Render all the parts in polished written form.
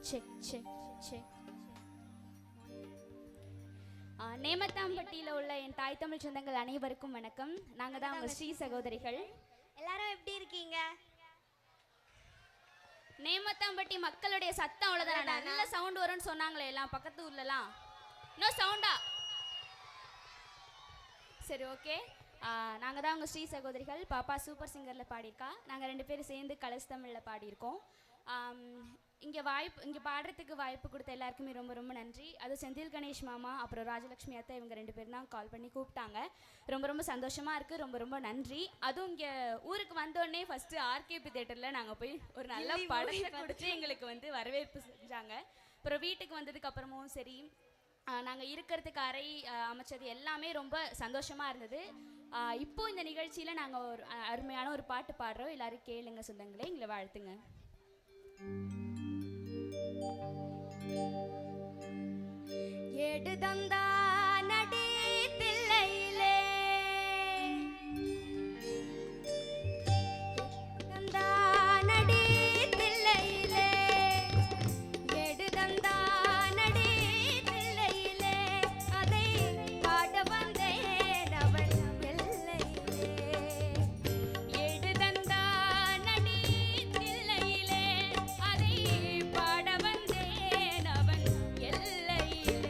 Check check check. நேமத்தாம்பட்டியில் உள்ள என் தாய் தமிழ் சொந்தங்கள் அனைவருக்கும் வணக்கம். நாங்கள் தான் உங்கள் ஸ்ரீ சகோதரிகள். எல்லாரும் எப்படி இருக்கீங்க? நேமத்தாம்பட்டி மக்களுடைய சத்தம் அவ்வளோதான். நல்ல சவுண்ட் வரும்னு சொன்னாங்களே எல்லாம் பக்கத்து ஊர்லலாம். இன்னும் சவுண்டா? சரி, ஓகே. நாங்கள் தான் உங்கள் ஸ்ரீ சகோதரிகள். பாப்பா சூப்பர் சிங்கரில் பாடியிருக்கா. நாங்கள் 2 பேரும் சேர்ந்து கலர்ஸ் தமிழில் பாடியிருக்கோம். இங்கே பாடுறதுக்கு வாய்ப்பு கொடுத்த எல்லாருக்குமே ரொம்ப ரொம்ப நன்றி. அது செந்தில் கணேஷ் மாமா அப்புறம் ராஜலக்ஷ்மி அத்தை, இவங்க 2 பேரும் தான் கால் பண்ணி கூப்பிட்டாங்க. ரொம்ப ரொம்ப சந்தோஷமாக இருக்குது. ரொம்ப ரொம்ப நன்றி. அதுவும் இங்கே ஊருக்கு வந்தோடனே ஃபஸ்ட்டு ஆர்கேபி தேட்டரில் நாங்கள் போய் ஒரு நல்ல படத்தை கொடுத்து எங்களுக்கு வந்து வரவேற்பு செஞ்சாங்க. அப்புறம் வீட்டுக்கு வந்ததுக்கு அப்புறமும் சரி, நாங்கள் இருக்கிறதுக்கு அறை அமைச்சது எல்லாமே ரொம்ப சந்தோஷமாக இருந்தது. இப்போது இந்த நிகழ்ச்சியில் நாங்கள் ஒரு அருமையான ஒரு பாட்டு பாடுறோம். எல்லோரும் கேளுங்க சொந்தங்களே, எங்களை வாழ்த்துங்க. எடுதந்தா நடி தில்லையிலே தந்தா நடி தில்லையிலே எடுதந்தா நடி தில்லையிலே அதை பாட வந்தேன் அவள் எல்லையிலே. எடுதந்தா நடி தில்லையிலே அதை பாட வந்தேன் அவள் எல்லையிலே.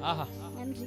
ஆஹா நன்றி.